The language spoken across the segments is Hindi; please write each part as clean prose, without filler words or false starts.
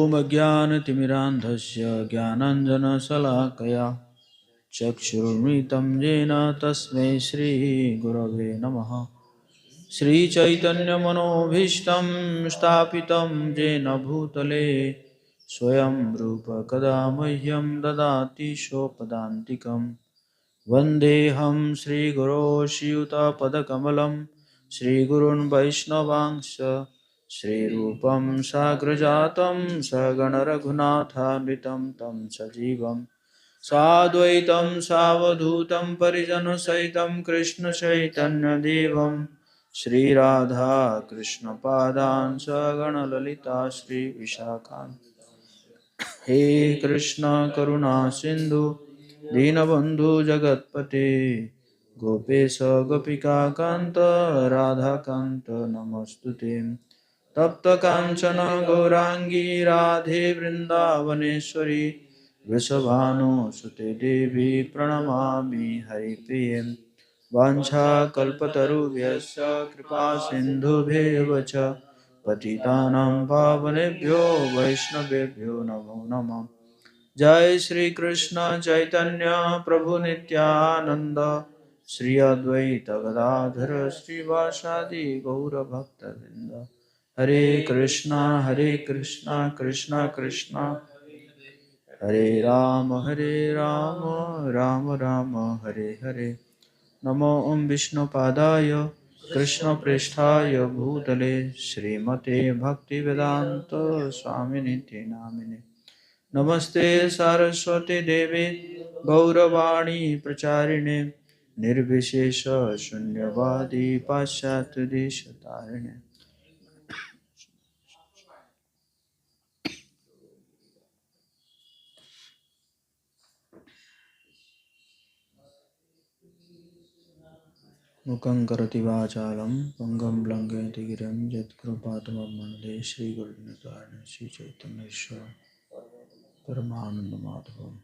ॐ अज्ञानतिमिरान्धस्य ज्ञानाञ्जनशलाकया चक्षुरुन्मिलितं येन तस्मै श्रीगुरवे नमः। श्रीचैतन्यमनोभीष्टं स्थापितं येन भूतले स्वयं रूप कदा मह्यं ददाति स्वपदान्तिकं। वन्देऽहं श्रीगुरो श्रीयुतपदकमलं श्रीगुरून् वैष्णवांश्च श्रीरूपं साग्रजातं सगणरघुनाथान्वितं तं सजीवं साद्वैतं सावधूतं परिजनसहितं कृष्णचैतन्यदेवं श्रीराधा कृष्णपादान् सगणललिता श्रीविशाखान्। हे कृष्ण करुणा सिंधु दीनबंधु जगतपते गोपेश गोपिका कांत राधा कांत नमस्तुते। तप्त कांचन गौरांगी राधे वृंदावनेश्वरी वृषभानुसुते देवी प्रणमामि हरिप्रिये। वाञ्छाकल्पतरुभ्यश्च कृपा सिन्धुभ्येव च पतितानां पावनेभ्यो वैष्णवेभ्यो नमो नमः। जय श्री कृष्ण चैतन्य प्रभु नित्यानंद श्री अद्वैत गदाधर श्रीवासादि गौरभक्तवृंद। हरे कृष्णा कृष्णा कृष्णा हरे राम राम राम हरे हरे। नमो ओं विष्णुपादाय कृष्णप्रेष्ठाय भूतले श्रीमते भक्तिवेदांत स्वामिनिति नामिने। नमस्ते सारस्वती देवे गौरवाणी प्रचारिणे निर्विशेष शून्यवादी पाश्चात्य देशतारिणे। मुखं करोति वाचालं पंगं लंघयति गिरिं यत्कृपातमं वन्दे श्रीगुरुनाथार्य श्रीचैतन्येश्वर परमानन्दमाधवम्।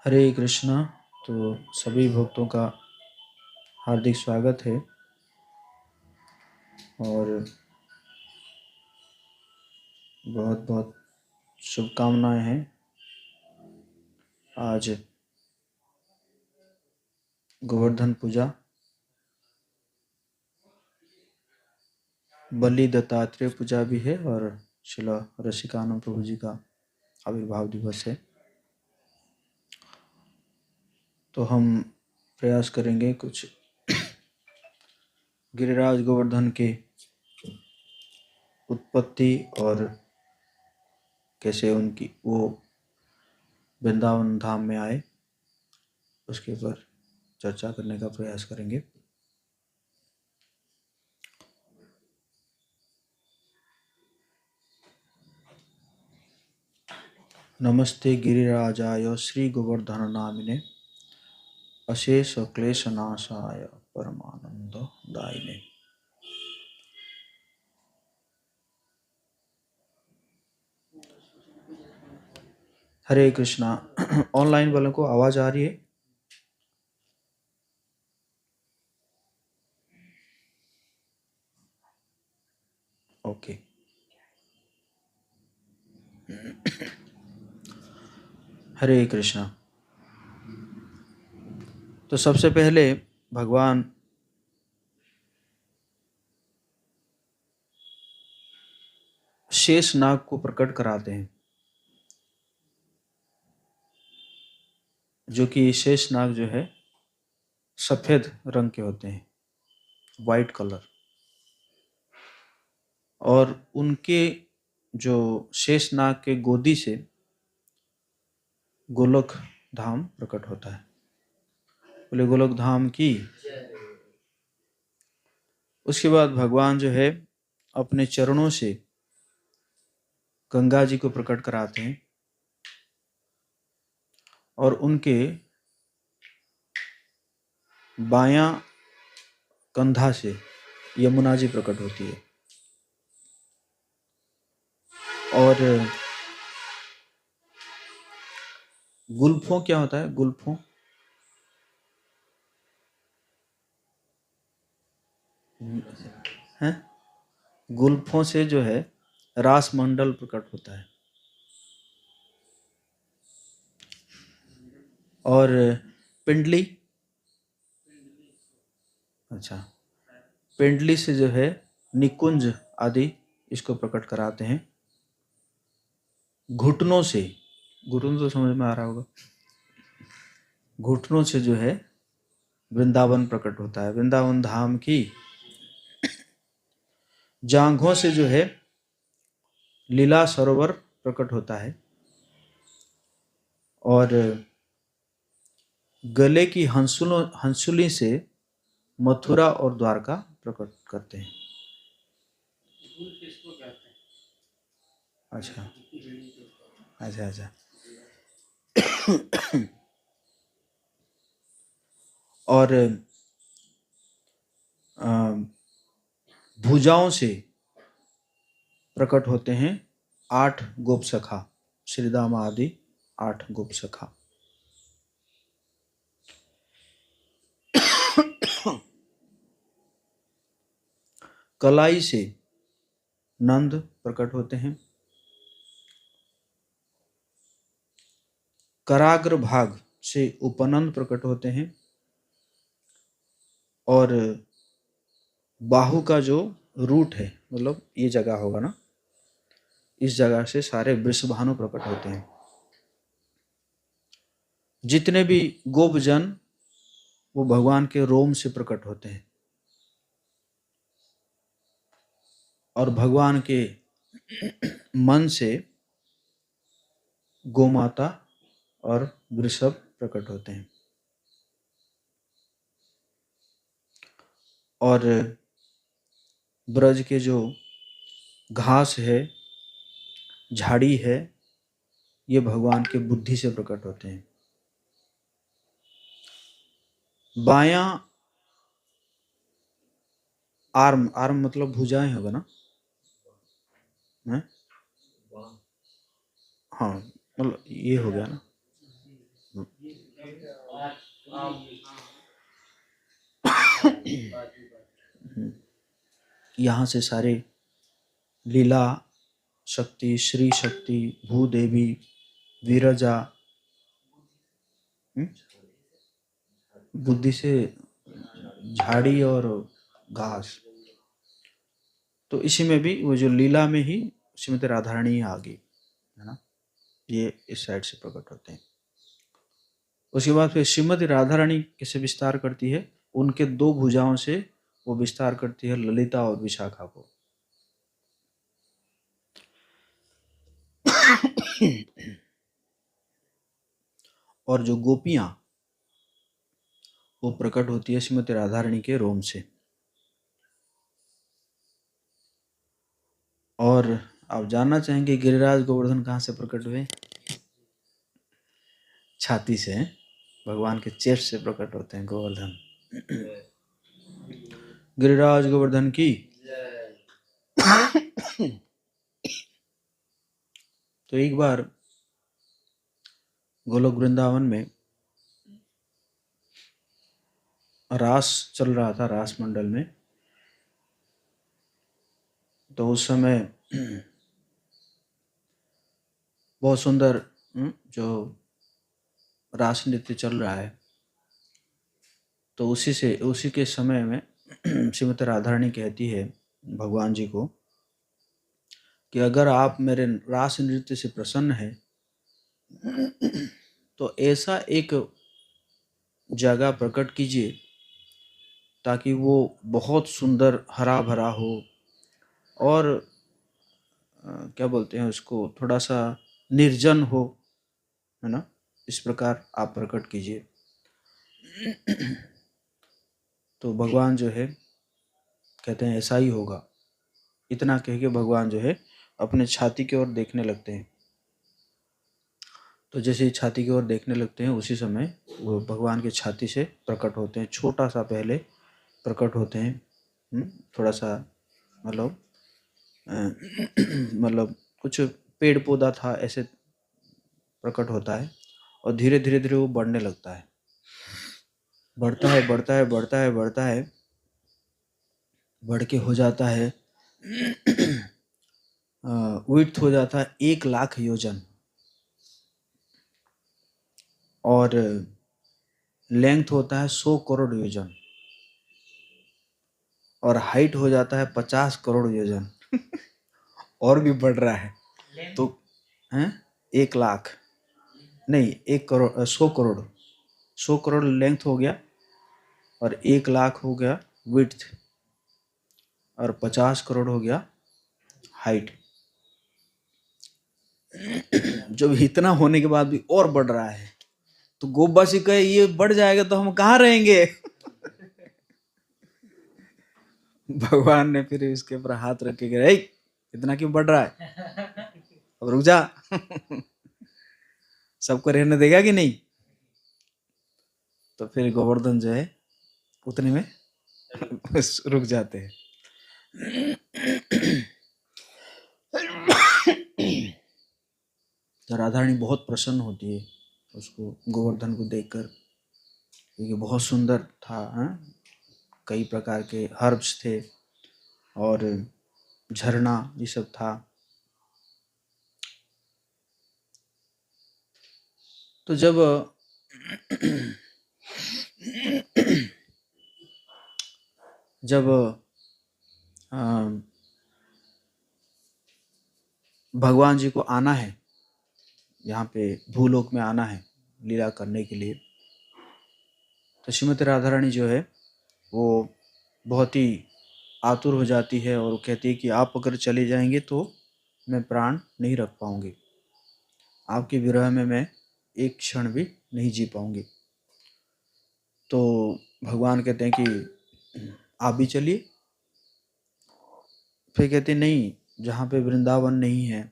हरे कृष्णा। तो सभी भक्तों का हार्दिक स्वागत है और बहुत बहुत शुभकामनाएं हैं। आज गोवर्धन पूजा, बलि दत्तात्रेय पूजा भी है और श्रील रसिकानंद प्रभु जी का आविर्भाव दिवस है। तो हम प्रयास करेंगे कुछ गिरिराज गोवर्धन के उत्पत्ति और कैसे उनकी वो वृंदावन धाम में आए उसके ऊपर चर्चा करने का प्रयास करेंगे। नमस्ते गिरिराजाय श्री गोवर्धन नामिने अशेष क्लेशनाशाय परमानंद दायिने। हरे कृष्णा। ऑनलाइन वालों को आवाज आ रही है? ओके। हरे कृष्णा। तो सबसे पहले भगवान शेष नाग को प्रकट कराते हैं, जो कि शेष नाग जो है सफेद रंग के होते हैं, वाइट कलर, और उनके जो शेष नाग के गोदी से गोलोक धाम प्रकट होता है। बोले गोलोक धाम की। उसके बाद भगवान जो है अपने चरणों से गंगा जी को प्रकट कराते हैं और उनके बायां कंधा से यमुना जी प्रकट होती है। और गुल्फों क्या होता है? गुल्फों हैं, गुल्फों से जो है रास मंडल प्रकट होता है। और पिंडली, अच्छा, पिंडली से जो है निकुंज आदि इसको प्रकट कराते हैं। घुटनों से, घुटनों तो समझ में आ रहा होगा, घुटनों से जो है वृंदावन प्रकट होता है। वृंदावन धाम की जांघों से जो है लीला सरोवर प्रकट होता है। और गले की हंसुली से मथुरा और द्वारका प्रकट करते हैं। अच्छा अच्छा अच्छा। और भुजाओं से प्रकट होते हैं 8 गोप सखा, श्रीदाम आदि 8 गोप सखा। कलाई से नंद प्रकट होते हैं। कराग्र भाग से उपनंद प्रकट होते हैं। और बाहु का जो रूट है, मतलब ये जगह होगा ना, इस जगह से सारे वृषभानु प्रकट होते हैं। जितने भी गोपजन वो भगवान के रोम से प्रकट होते हैं। और भगवान के मन से गोमाता और वृषभ प्रकट होते हैं। और ब्रज के जो घास है, झाड़ी है, ये भगवान के बुद्धि से प्रकट होते हैं। बायां आर्म, आर्म मतलब भुजाएं होगा ना, है? हाँ, मतलब ये हो गया ना। यहाँ से सारे लीला शक्ति, श्री शक्ति, भूदेवी, विरजा, बुद्धि से झाड़ी और घास, तो इसी में भी वो जो लीला में ही श्रीमती राधारानी आ गई है ना, ये इस साइड से प्रकट होते हैं। उसके बाद फिर श्रीमती राधारानी कैसे विस्तार करती है, उनके 2 भुजाओं से वो विस्तार करती है ललिता और विशाखा को। और जो गोपियां वो प्रकट होती है श्रीमती राधारानी के रोम से। और आप जानना चाहेंगे गिरिराज गोवर्धन कहाँ से प्रकट हुए? छाती से, भगवान के चेस्ट से प्रकट होते हैं गोवर्धन। गिरिराज गोवर्धन की। तो एक बार गोलोक वृंदावन में रास चल रहा था, रास मंडल में। तो उस समय बहुत सुंदर जो रास नृत्य चल रहा है, तो उसी के समय में श्रीमती राधारानी कहती है भगवान जी को कि अगर आप मेरे रास नृत्य से प्रसन्न हैं तो ऐसा एक जगह प्रकट कीजिए ताकि वो बहुत सुंदर हरा भरा हो और क्या बोलते हैं उसको, थोड़ा सा निर्जन हो, है ना, इस प्रकार आप प्रकट कीजिए। तो भगवान जो है कहते हैं ऐसा ही होगा। इतना कह के भगवान जो है अपने छाती की ओर देखने लगते हैं। तो जैसे ही छाती की ओर देखने लगते हैं उसी समय वो भगवान की छाती से प्रकट होते हैं। छोटा सा पहले प्रकट होते हैं, थोड़ा सा मतलब मतलब कुछ पेड़ पौधा था ऐसे प्रकट होता है। और धीरे धीरे धीरे वो बढ़ने लगता है, बढ़ता है बढ़ता है बढ़ता है बढ़ता है। बढ़ के हो जाता है विड्थ हो जाता है 1,00,000 योजन और लेंथ होता है 100 करोड़ योजन और हाइट हो जाता है 50 करोड़ योजन और भी बढ़ रहा है तो हैं 1,00,000 नहीं 1 करोड़ 100 करोड़ लेंथ हो गया और 1,00,000 हो गया विड्थ और 50 करोड़ हो गया हाइट। जब इतना होने के बाद भी और बढ़ रहा है तो गोपवासी कहे ये बढ़ जाएगा तो हम कहाँ रहेंगे। भगवान ने फिर इसके ऊपर हाथ रख के कहा इतना क्यों बढ़ रहा है, अब रुक जा। सबको रहने देगा कि नहीं। तो फिर गोवर्धन जो है उतने में रुक जाते हैं। तो राधारानी बहुत प्रसन्न होती है उसको गोवर्धन को देखकर, क्योंकि बहुत सुंदर था। कई प्रकार के हर्ब्स थे और झरना ये सब था। तो जब भगवान जी को आना है, यहाँ पे भूलोक में आना है लीला करने के लिए, तो श्रीमती राधा रानी जो है वो बहुत ही आतुर हो जाती है और वो कहती है कि आप अगर चले जाएंगे तो मैं प्राण नहीं रख पाऊंगी, आपके विरह में मैं एक क्षण भी नहीं जी पाऊंगी। तो भगवान कहते हैं कि आप भी चलिए। फिर कहते नहीं, जहाँ पे वृंदावन नहीं है,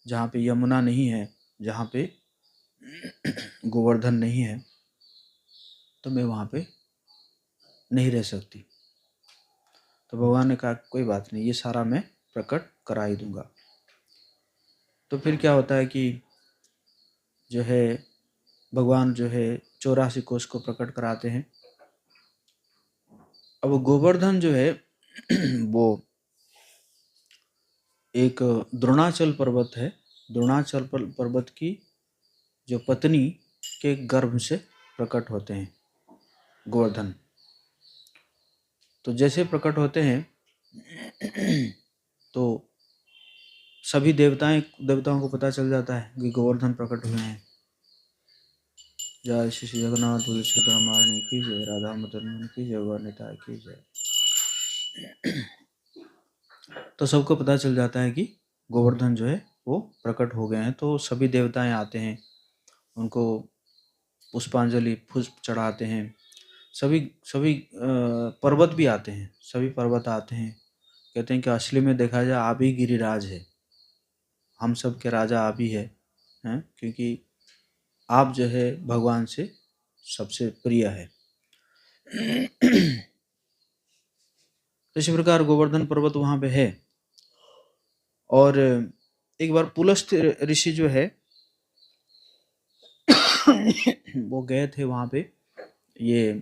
जहाँ पे यमुना नहीं है, जहाँ पे गोवर्धन नहीं है, तो मैं वहाँ पे नहीं रह सकती। तो भगवान ने कहा कोई बात नहीं, ये सारा मैं प्रकट करा ही दूंगा। तो फिर क्या होता है कि जो है भगवान जो है 84 कोष को प्रकट कराते हैं। अब गोवर्धन जो है वो एक द्रोणाचल पर्वत है, द्रोणाचल पर्वत की जो पत्नी के गर्भ से प्रकट होते हैं गोवर्धन। तो जैसे प्रकट होते हैं तो सभी देवताओं को पता चल जाता है कि गोवर्धन प्रकट हुए हैं। जय श्री जगन्नाथ तुलसी रामायण की जय, राधा मदन की जय, वर्णिता की जय। तो सबको पता चल जाता है कि गोवर्धन जो है वो प्रकट हो गए हैं। तो सभी देवताएं आते हैं, उनको पुष्पांजलि पुष्प चढ़ाते हैं। सभी सभी पर्वत भी आते हैं, सभी पर्वत आते हैं, कहते हैं कि असली में देखा जाए आप ही गिरिराज है, हम सब के राजा आप ही हैं, क्योंकि आप जो है भगवान से सबसे प्रिय है। इसी प्रकार गोवर्धन पर्वत वहाँ पे है। और एक बार पुलस्त्य ऋषि जो है वो गए थे वहाँ पे, ये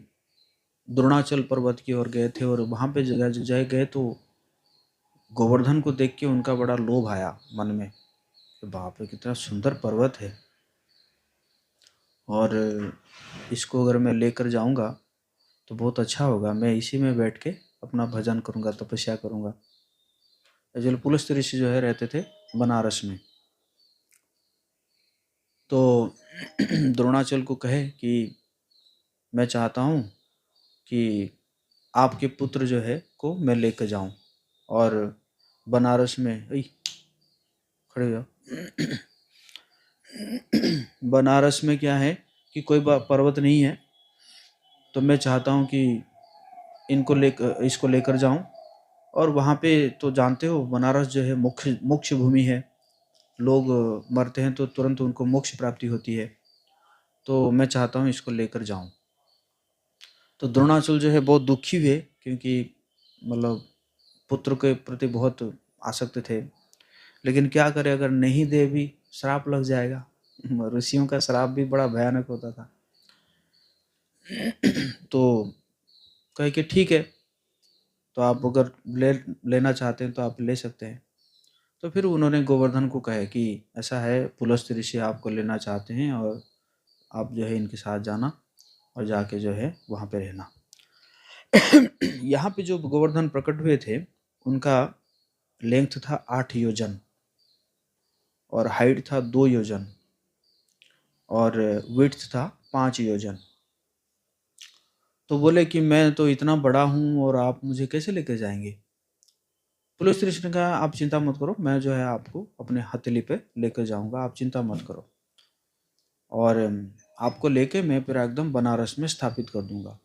द्रोणाचल पर्वत की ओर गए थे और वहाँ पे जगह गए तो गोवर्धन को देख के उनका बड़ा लोभ आया मन में कि बाप रे कितना सुंदर पर्वत है, और इसको अगर मैं लेकर जाऊंगा तो बहुत अच्छा होगा, मैं इसी में बैठ के अपना भजन करूंगा, तपस्या करूंगा। जल पुलस्त्य ऋषि जो है रहते थे बनारस में। तो द्रोणाचल को कहे कि मैं चाहता हूँ कि आपके पुत्र जो है को मैं लेकर जाऊं, और बनारस में खड़े हो जाओ। बनारस में क्या है कि कोई पर्वत नहीं है, तो मैं चाहता हूँ कि इसको लेकर जाऊं। और वहाँ पे तो जानते हो बनारस जो है मोक्ष भूमि है, लोग मरते हैं तो तुरंत उनको मोक्ष प्राप्ति होती है, तो मैं चाहता हूँ इसको लेकर जाऊं। तो द्रोणाचल जो है बहुत दुखी हुए, क्योंकि मतलब पुत्र के प्रति बहुत आसक्त थे, लेकिन क्या करे, अगर नहीं दे भी श्राप लग जाएगा। ऋषियों का श्राप भी बड़ा भयानक होता था। तो कहे कि ठीक है। तो आप अगर लेना चाहते हैं तो आप ले सकते हैं। तो फिर उन्होंने गोवर्धन को कहे कि ऐसा है, पुलस्त्य ऋषि आपको लेना चाहते हैं और आप जो है इनके साथ जाना और जाके जो है वहाँ पे रहना। यहाँ पे जो गोवर्धन प्रकट हुए थे उनका लेंथ था 8 योजन और हाइट था 2 योजन और विड्थ था 5 योजन। तो बोले कि मैं तो इतना बड़ा हूँ और आप मुझे कैसे लेकर जाएंगे? पुलिस ऋषि ने कहा आप चिंता मत करो, मैं जो है आपको अपने हथेली पे लेकर जाऊंगा, आप चिंता मत करो, और आपको लेके मैं पूरा एकदम बनारस में स्थापित कर दूंगा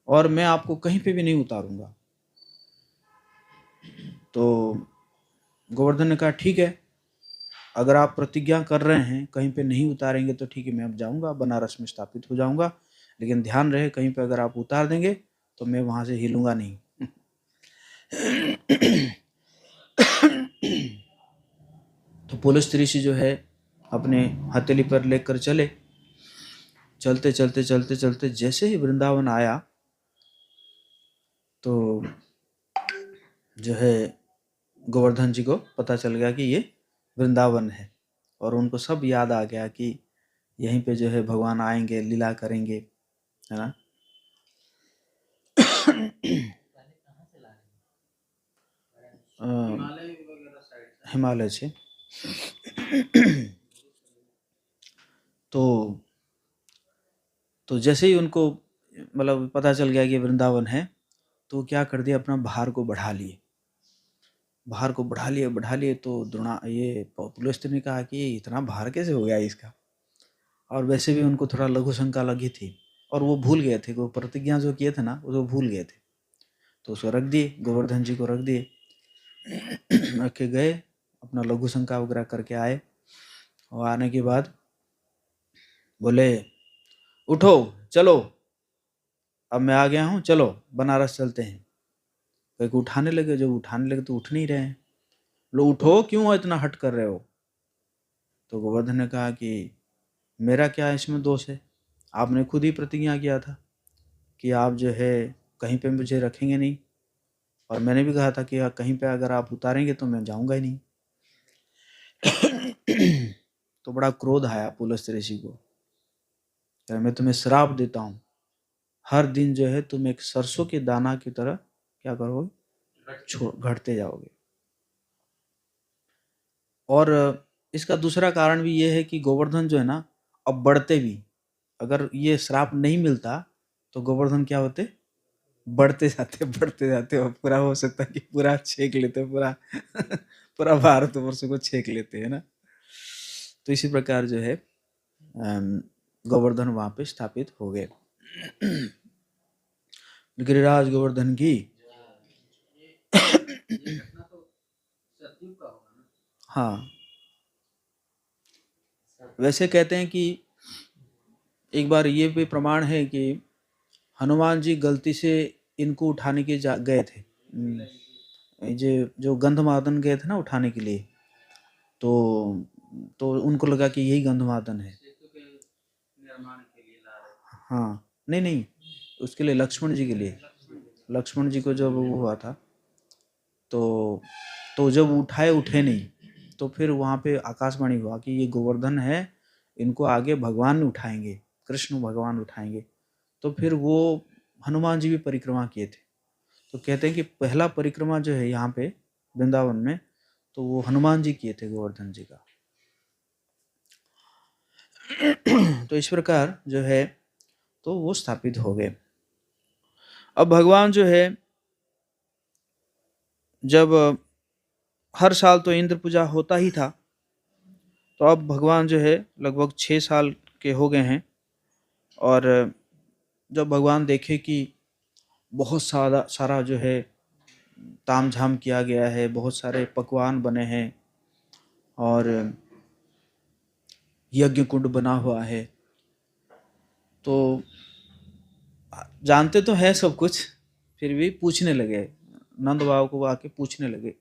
और मैं आपको कहीं पे भी नहीं उतारूंगा। तो गोवर्धन ने कहा ठीक है, अगर आप प्रतिज्ञा कर रहे हैं कहीं पे नहीं उतारेंगे तो ठीक है, मैं अब जाऊंगा, बनारस में स्थापित हो जाऊंगा, लेकिन ध्यान रहे कहीं पे अगर आप उतार देंगे तो मैं वहां से हिलूंगा नहीं। तो पुलिस ऋषि जो है अपने हथेली पर लेकर चले। चलते चलते चलते चलते जैसे ही वृंदावन आया तो जो है गोवर्धन जी को पता चल गया कि ये वृंदावन है और उनको सब याद आ गया कि यहीं पे जो है भगवान आएंगे, लीला करेंगे, है ना। हिमालय से तो जैसे ही उनको मतलब पता चल गया कि वृंदावन है तो क्या कर दिया, अपना भार को बढ़ा लिए, बढ़ा लिए। तो द्रोणा ये पुलस्त्य ने कहा कि ये इतना भार कैसे हो गया इसका, और वैसे भी उनको थोड़ा लघु शंका लगी थी और वो भूल गए थे, वो प्रतिज्ञा जो किए थे ना वो भूल गए थे। तो उसको रख दिए, गोवर्धन जी को रख दिए, रख के गए, अपना लघु शंका वगैरह करके आए और आने के बाद बोले उठो चलो, अब मैं आ गया हूँ, चलो बनारस चलते हैं। कहीं उठाने लगे, जब उठाने लगे तो उठ नहीं रहे हैं। लो उठो, क्यों इतना हट कर रहे हो? तो गोवर्धन ने कहा कि मेरा क्या इसमें दोष है, आपने खुद ही प्रतिज्ञा किया था कि आप जो है कहीं पे मुझे रखेंगे नहीं, और मैंने भी कहा था कि कहीं पे अगर आप उतारेंगे तो मैं जाऊंगा ही नहीं। तो बड़ा क्रोध आया पुलस्त्य ऋषि को, मैं तुम्हें श्राप देता हूँ, हर दिन जो है तुम एक सरसों के दाना की तरह क्या करोगे, घटते जाओगे। और इसका दूसरा कारण भी ये है कि गोवर्धन जो है ना अब बढ़ते भी, अगर ये श्राप नहीं मिलता तो गोवर्धन क्या होते, बढ़ते जाते और पूरा हो सकता है कि पूरा छेक लेते, पूरा पूरा भारतवर्ष को छेक लेते हैं ना। तो इसी प्रकार जो है गोवर्धन वहां पे स्थापित हो गए। गिरिराज गोवर्धन की हाँ, वैसे कहते हैं कि एक बार ये भी प्रमाण है कि हनुमान जी गलती से इनको उठाने के गए थे, जो गंधमादन गए थे ना उठाने के लिए, तो उनको लगा कि यही गंधमादन है। हाँ, नहीं, उसके लिए लक्ष्मण जी के लिए, लक्ष्मण जी को जब वो हुआ था तो जब उठाए उठे नहीं, तो फिर वहाँ पे आकाशवाणी हुआ कि ये गोवर्धन है, इनको आगे भगवान उठाएंगे, कृष्ण भगवान उठाएंगे। तो फिर वो हनुमान जी भी परिक्रमा किए थे। तो कहते हैं कि पहला परिक्रमा जो है यहाँ पे वृंदावन में, तो वो हनुमान जी किए थे गोवर्धन जी का। तो इस प्रकार जो है तो वो स्थापित हो गए। अब भगवान जो है जब हर साल तो इंद्र पूजा होता ही था, तो अब भगवान जो है लगभग 6 साल के हो गए हैं, और जब भगवान देखे कि बहुत सारा जो है ताम झाम किया गया है, बहुत सारे पकवान बने हैं और यज्ञ कुंड बना हुआ है, तो जानते तो है सब कुछ, फिर भी पूछने लगे, नंद बाबा को आके पूछने लगे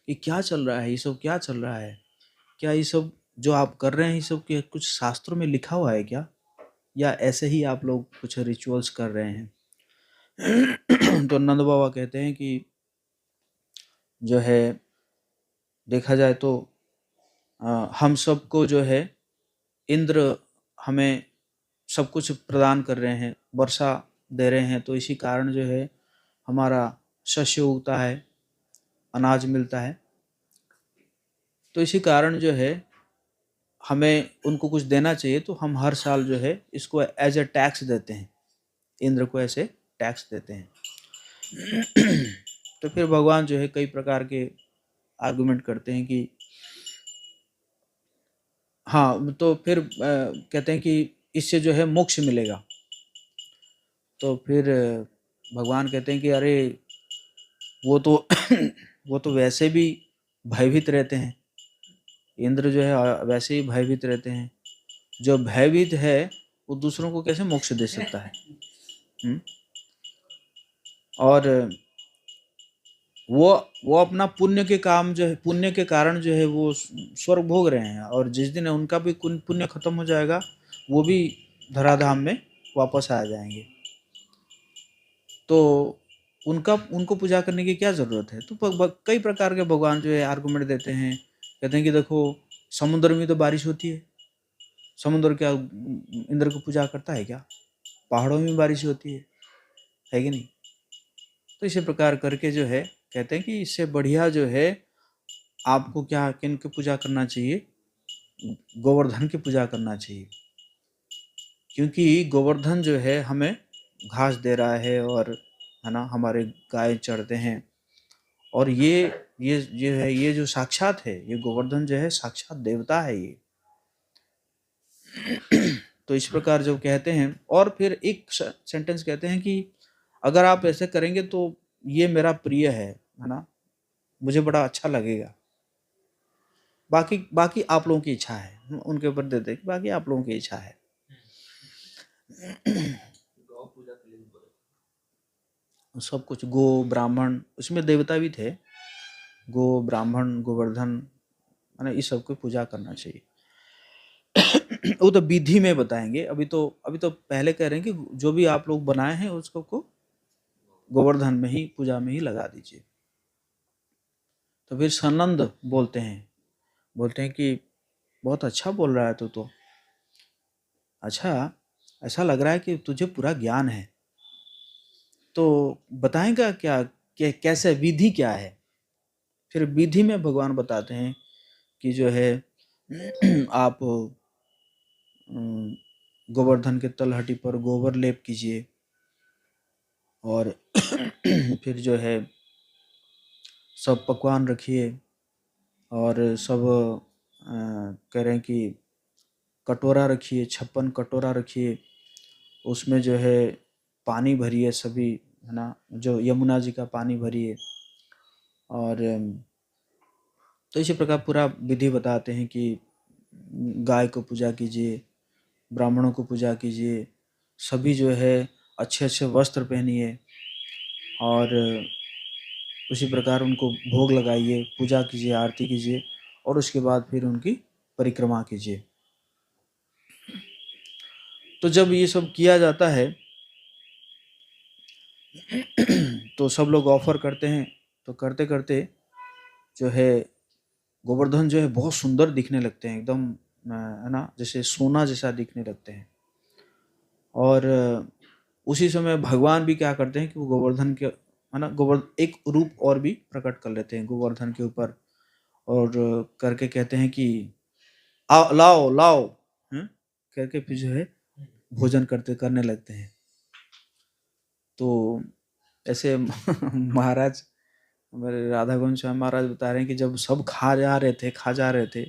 कि क्या चल रहा है, ये सब क्या चल रहा है, क्या ये सब जो आप कर रहे हैं ये सब के कुछ शास्त्रों में लिखा हुआ है क्या, या ऐसे ही आप लोग कुछ रिचुअल्स कर रहे हैं? तो नंद बाबा कहते हैं कि जो है देखा जाए तो हम सबको जो है इंद्र हमें सब कुछ प्रदान कर रहे हैं, वर्षा दे रहे हैं, तो इसी कारण जो है हमारा शस्य उगता है, अनाज मिलता है। तो इसी कारण जो है हमें उनको कुछ देना चाहिए, तो हम हर साल जो है इसको एज ए टैक्स देते हैं, इंद्र को ऐसे टैक्स देते हैं। तो फिर भगवान जो है कई प्रकार के आर्गुमेंट करते हैं कि हाँ, तो फिर कहते हैं कि इससे जो है मोक्ष मिलेगा। तो फिर भगवान कहते हैं कि अरे वो तो वो तो वैसे भी भयभीत रहते हैं, इंद्र जो है वैसे ही भयभीत रहते हैं। जो भयभीत है वो दूसरों को कैसे मोक्ष दे सकता है? और वो अपना पुण्य के काम जो है, पुण्य के कारण जो है वो स्वर्ग भोग रहे हैं, और जिस दिन उनका भी पुण्य खत्म हो जाएगा वो भी धराधाम में वापस आ जाएंगे। तो उनको पूजा करने की क्या जरूरत है? तो कई प्रकार के भगवान जो है आर्गुमेंट देते हैं। कहते हैं कि देखो समुद्र में तो बारिश होती है, समुद्र क्या इंद्र को पूजा करता है क्या? पहाड़ों में बारिश होती है कि नहीं? तो इसी प्रकार करके जो है कहते हैं कि इससे बढ़िया जो है आपको क्या किन की पूजा करना चाहिए? गोवर्धन की पूजा करना चाहिए, क्योंकि गोवर्धन जो है हमें घास दे रहा है, और है ना, हमारे गाय चढ़ते हैं, और ये जो साक्षात है, ये गोवर्धन जो है साक्षात देवता है ये। तो इस प्रकार जो कहते हैं, और फिर एक सेंटेंस कहते हैं कि अगर आप ऐसे करेंगे तो ये मेरा प्रिय है ना, मुझे बड़ा अच्छा लगेगा। बाकी आप लोगों की इच्छा है, उनके ऊपर देते हैं, बाकी आप लोगों की इच्छा है। सब कुछ गो ब्राह्मण, उसमें देवता भी थे, गो ब्राह्मण गोवर्धन, है इस सब की पूजा करना चाहिए। वो तो विधि में बताएंगे, अभी तो पहले कह रहे हैं कि जो भी आप लोग बनाए हैं उसको को गोवर्धन में ही, पूजा में ही लगा दीजिए। तो फिर सनंद बोलते हैं कि बहुत अच्छा बोल रहा है तू तो, अच्छा ऐसा लग रहा है कि तुझे पूरा ज्ञान है, तो बताएगा क्या कैसे विधि क्या है? फिर विधि में भगवान बताते हैं कि जो है आप गोवर्धन के तलहटी पर गोबर लेप कीजिए, और फिर जो है सब पकवान रखिए, और सब कह रहे हैं कि कटोरा रखिए, 56 कटोरा रखिए, उसमें जो है पानी भरिए सभी, है ना, जो यमुना जी का पानी भरिए। और तो इसी प्रकार पूरा विधि बताते हैं कि गाय को पूजा कीजिए, ब्राह्मणों को पूजा कीजिए, सभी जो है अच्छे अच्छे वस्त्र पहनिए, और उसी प्रकार उनको भोग लगाइए, पूजा कीजिए, आरती कीजिए, और उसके बाद फिर उनकी परिक्रमा कीजिए। तो जब ये सब किया जाता है तो सब लोग ऑफर करते हैं, तो करते करते जो है गोवर्धन जो है बहुत सुंदर दिखने लगते हैं, एकदम है ना, जैसे सोना जैसा दिखने लगते हैं। और उसी समय भगवान भी क्या करते हैं कि वो गोवर्धन के, है ना, एक रूप और भी प्रकट कर लेते हैं गोवर्धन के ऊपर, और करके कहते हैं कि आओ लाओ लाओ, करके फिर जो है भोजन करने लगते हैं। तो ऐसे महाराज, हमारे राधा गोविंद स्वामी महाराज बता रहे हैं कि जब सब खा जा रहे थे,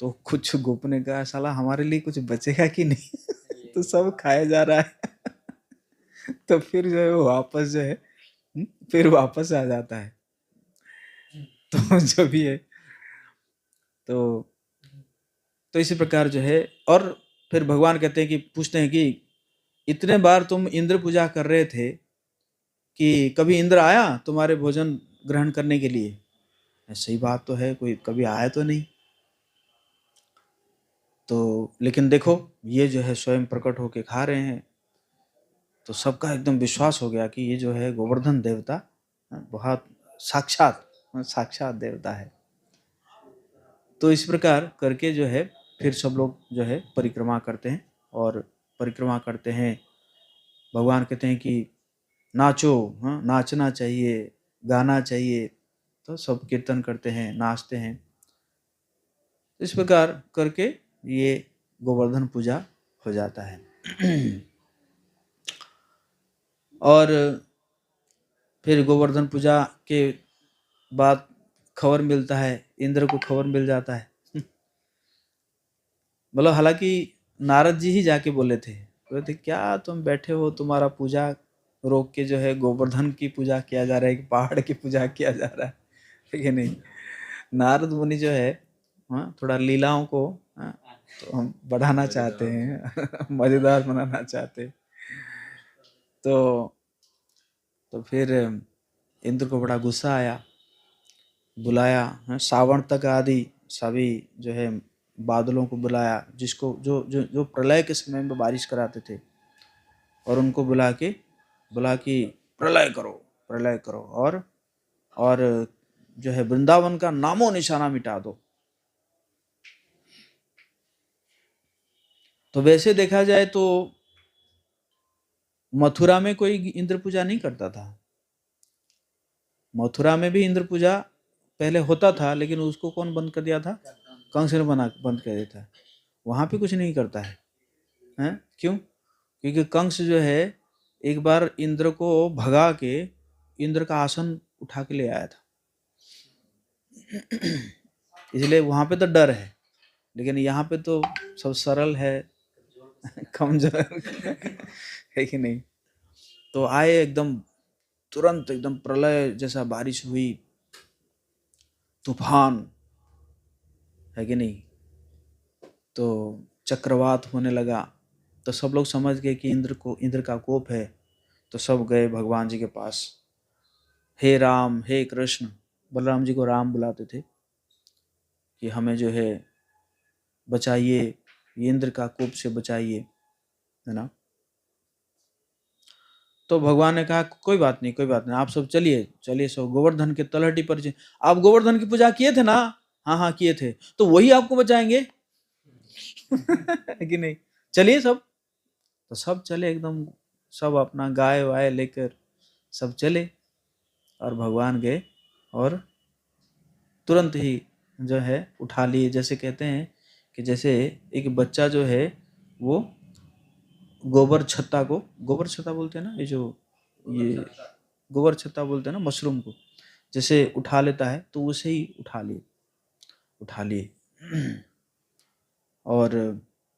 तो कुछ गोप ने कहा साला हमारे लिए कुछ बचेगा कि नहीं? तो सब खाया जा रहा है। तो फिर जो है वो वापस जो है फिर वापस आ जाता है। तो जो भी है, तो इसी प्रकार जो है, और फिर भगवान कहते हैं कि पूछते हैं कि इतने बार तुम इंद्र पूजा कर रहे थे कि कभी इंद्र आया तुम्हारे भोजन ग्रहण करने के लिए? सही बात तो है, कोई कभी आया तो नहीं। तो लेकिन देखो ये जो है स्वयं प्रकट होके खा रहे हैं। तो सबका एकदम विश्वास हो गया कि ये जो है गोवर्धन देवता बहुत साक्षात देवता है। तो इस प्रकार करके जो है फिर सब लोग जो है परिक्रमा करते हैं, और परिक्रमा करते हैं। भगवान कहते हैं कि नाचो, हाँ नाचना चाहिए, गाना चाहिए। तो सब कीर्तन करते हैं, नाचते हैं। इस प्रकार करके ये गोवर्धन पूजा हो जाता है। और फिर गोवर्धन पूजा के बाद खबर मिलता है, इंद्र को खबर मिल जाता है। मतलब हालांकि नारद जी ही जाके बोले थे क्या तुम बैठे हो, तुम्हारा पूजा रोक के जो है गोवर्धन की पूजा किया जा रहा है कि पहाड़ की पूजा किया जा रहा है, ठीक है नहीं। नारद मुनि जो है थोड़ा लीलाओं को तो हम बढ़ाना चाहते हैं, मजेदार बनाना चाहते हैं। तो फिर इंद्र को बड़ा गुस्सा आया, बुलाया सावन तक आदि सभी जो है बादलों को बुलाया, जिसको जो जो जो प्रलय के समय में बारिश कराते थे, और उनको बुला कि प्रलय करो और जो है वृंदावन का नामो निशाना मिटा दो। तो वैसे देखा जाए तो मथुरा में कोई इंद्र पूजा नहीं करता था। मथुरा में भी इंद्र पूजा पहले होता था, लेकिन उसको कौन बंद कर दिया था? कंस ने बंद कर दिया था। वहां पे कुछ नहीं करता है, हैं? क्यों? क्योंकि कंस जो है एक बार इंद्र को भगा के इंद्र का आसन उठा के ले आया था। इसलिए वहां पे तो डर है, लेकिन यहाँ पे तो सब सरल है, कमजोर है कि नहीं। तो आए एकदम तुरंत, एकदम प्रलय जैसा बारिश हुई, तूफान है कि नहीं। तो चक्रवात होने लगा। तो सब लोग समझ गए कि इंद्र का कोप है। तो सब गए भगवान जी के पास, हे राम, हे कृष्ण। बलराम जी को राम बुलाते थे कि हमें जो है बचाइए, इंद्र का कोप से बचाइए, है ना। तो भगवान ने कहा कोई बात नहीं, आप सब चलिए सब गोवर्धन के तलहटी पर। आप गोवर्धन की पूजा किए थे ना? हाँ किए थे, तो वही आपको बचाएंगे। कि नहीं, चलिए सब। तो सब चले एकदम, सब अपना गाय वाय लेकर सब चले, और भगवान गए और तुरंत ही जो है उठा लिए। जैसे कहते हैं कि जैसे एक बच्चा जो है वो गोबर छत्ता बोलते हैं ना, ये गोबर छत्ता बोलते हैं ना मशरूम को, जैसे उठा लेता है, तो उसे ही उठा लिए। और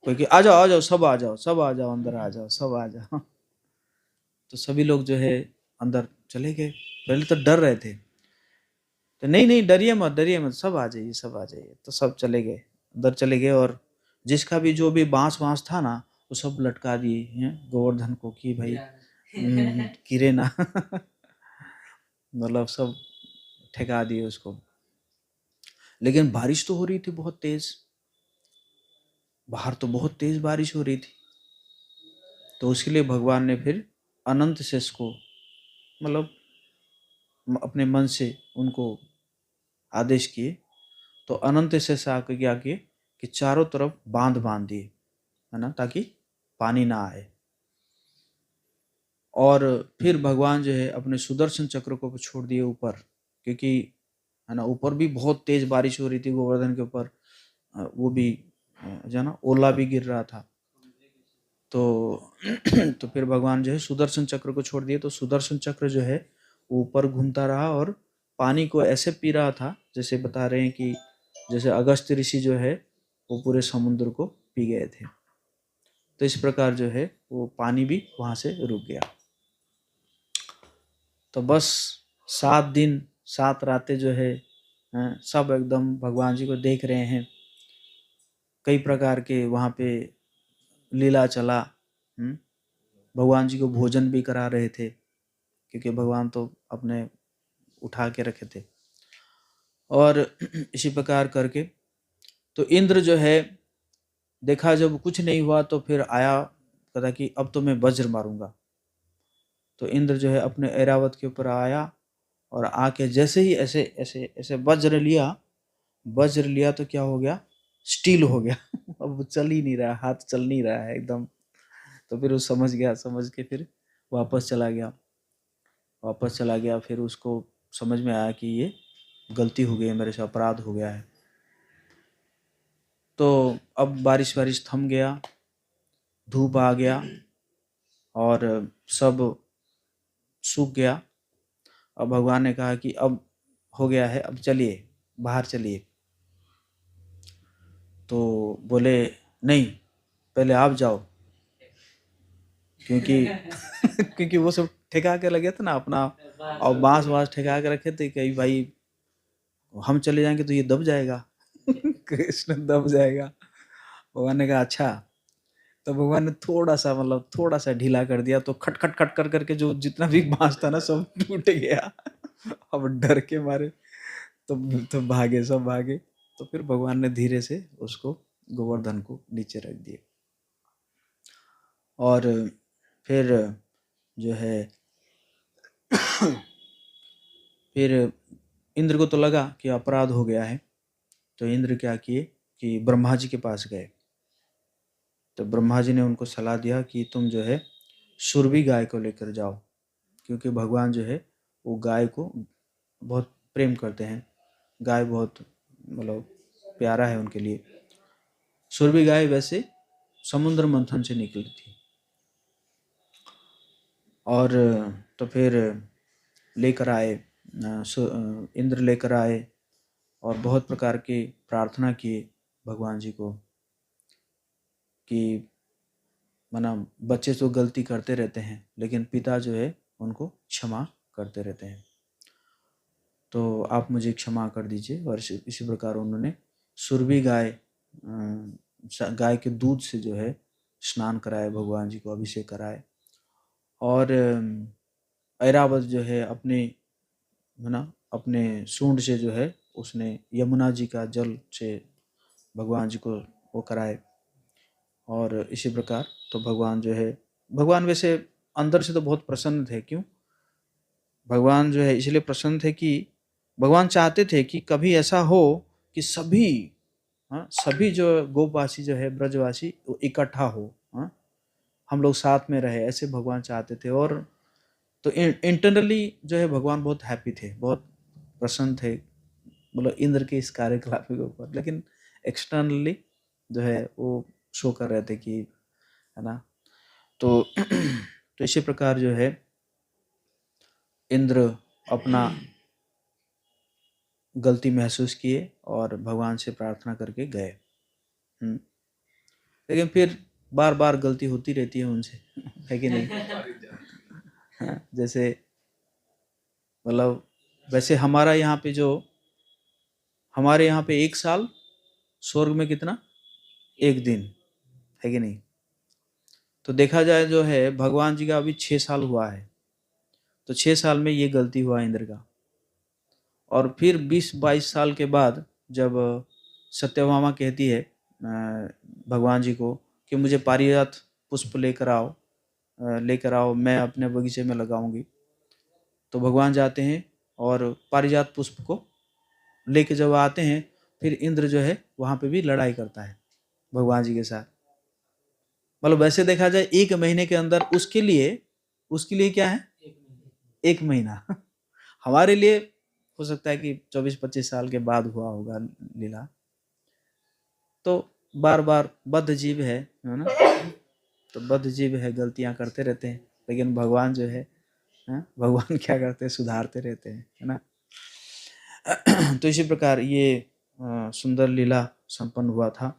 कोई कि आ जाओ सब आ जाओ अंदर आ जाओ, सब आ जाओ। तो सभी लोग जो है अंदर चले गए। पहले तो डर रहे थे, तो नहीं डरिए मत, सब आ जाइए। तो सब चले गए, अंदर चले गए, और जिसका भी जो भी बांस था ना, वो सब लटका दिए हैं गोवर्धन को कि भाई गिरे ना। मतलब सब ठेका दिए उसको। लेकिन बारिश तो हो रही थी बहुत तेज, बाहर तो बहुत तेज बारिश हो रही थी। तो उसके लिए भगवान ने फिर अनंत शेष को, मतलब अपने मन से उनको आदेश किए। तो अनंत शेष आके क्या किए कि चारों तरफ बांध दिए, है ना, ताकि पानी ना आए। और फिर भगवान जो है अपने सुदर्शन चक्र को छोड़ दिए ऊपर, क्योंकि है ना ऊपर भी बहुत तेज बारिश हो रही थी गोवर्धन के ऊपर। वो भी जो है ना ओला भी गिर रहा था। तो तो फिर भगवान जो है सुदर्शन चक्र को छोड़ दिए। तो सुदर्शन चक्र जो है ऊपर घूमता रहा और पानी को ऐसे पी रहा था, जैसे बता रहे हैं कि जैसे अगस्त्य ऋषि जो है वो पूरे समुद्र को पी गए थे। तो इस प्रकार जो है वो पानी भी वहां से रुक गया। तो बस 7 दिन 7 रातें जो है सब एकदम भगवान जी को देख रहे हैं। कई प्रकार के वहाँ पे लीला चला। भगवान जी को भोजन भी करा रहे थे, क्योंकि भगवान तो अपने उठा के रखे थे। और इसी प्रकार करके तो इंद्र जो है देखा जब कुछ नहीं हुआ, तो फिर आया, कहता कि अब तो मैं वज्र मारूंगा। तो इंद्र जो है अपने ऐरावत के ऊपर आया और आके जैसे ही ऐसे ऐसे ऐसे वज्र लिया तो क्या हो गया, स्टील हो गया। अब वो चल ही नहीं रहा, हाथ चल नहीं रहा है एकदम। तो फिर वो समझ गया, समझ के फिर वापस चला गया। फिर उसको समझ में आया कि ये गलती हो गई है, मेरे से अपराध हो गया है। तो अब बारिश थम गया, धूप आ गया और सब सूख गया। अब भगवान ने कहा कि अब हो गया है, अब चलिए बाहर चलिए। तो बोले नहीं, पहले आप जाओ, क्योंकि क्योंकि वो सब ठेका के लगे थे ना अपना, और बांस ठेका के रखे थे कि भाई हम चले जाएंगे तो ये दब जाएगा। कृष्ण दब जाएगा। भगवान ने कहा अच्छा। तो भगवान ने थोड़ा सा ढीला कर दिया, तो खट खट खट कर करके जो जितना भी बांस था ना सब टूट गया। अब डर के मारे तो भागे, सब भागे। तो फिर भगवान ने धीरे से उसको, गोवर्धन को नीचे रख दिए। और फिर जो है फिर इंद्र को तो लगा कि अपराध हो गया है। तो इंद्र क्या किए कि ब्रह्मा जी के पास गए। तो ब्रह्मा जी ने उनको सलाह दिया कि तुम जो है सुरभि गाय को लेकर जाओ, क्योंकि भगवान जो है वो गाय को बहुत प्रेम करते हैं। गाय बहुत मतलब प्यारा है उनके लिए। सुरभि गाय वैसे समुद्र मंथन से निकली थी। और तो फिर लेकर आए, इंद्र लेकर आए और बहुत प्रकार की प्रार्थना किए भगवान जी को कि माना बच्चे तो गलती करते रहते हैं, लेकिन पिता जो है उनको क्षमा करते रहते हैं, तो आप मुझे क्षमा कर दीजिए। और इसी प्रकार उन्होंने सुरभि गाय के दूध से जो है स्नान कराए, भगवान जी को अभिषेक कराए। और ऐरावत जो है अपने सूंड से जो है उसने यमुना जी का जल से भगवान जी को वो कराए। और इसी प्रकार तो भगवान वैसे अंदर से तो बहुत प्रसन्न थे। क्यों? भगवान जो है इसलिए प्रसन्न थे कि भगवान चाहते थे कि कभी ऐसा हो कि सभी जो गोपवासी जो है, ब्रजवासी, वो इकट्ठा हो, हम लोग साथ में रहे, ऐसे भगवान चाहते थे। और तो इंटरनली जो है भगवान बहुत हैप्पी थे, बहुत प्रसन्न थे, मतलब इंद्र के इस कार्यकलाप के ऊपर। लेकिन एक्सटर्नली जो है वो शो कर रहे थे कि, है ना। तो तो इसी प्रकार जो है इंद्र अपना गलती महसूस किए और भगवान से प्रार्थना करके गए। लेकिन फिर बार बार गलती होती रहती है उनसे, है कि नहीं? हाँ, जैसे मतलब वैसे हमारे यहाँ पे एक साल, स्वर्ग में कितना? एक दिन, है कि नहीं? तो देखा जाए जो है भगवान जी का अभी 6 साल हुआ है, तो 6 साल में ये गलती हुआ इंद्र का। और फिर 20-22 साल के बाद जब सत्यभामा कहती है भगवान जी को कि मुझे पारिजात पुष्प लेकर आओ, मैं अपने बगीचे में लगाऊंगी। तो भगवान जाते हैं और पारिजात पुष्प को लेके जब आते हैं, फिर इंद्र जो है वहाँ पे भी लड़ाई करता है भगवान जी के साथ। मतलब वैसे देखा जाए 1 महीने के अंदर उसके लिए क्या है? 1 महीना। हमारे लिए हो सकता है कि 24-25 साल के बाद हुआ होगा लीला। तो बार बार बद्ध जीव है ना, तो बद्ध जीव है, गलतियां करते रहते हैं। लेकिन भगवान जो है, भगवान क्या करते हैं? सुधारते रहते हैं, है ना। तो इसी प्रकार ये सुंदर लीला संपन्न हुआ था।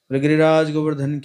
गिरिराज गोवर्धन की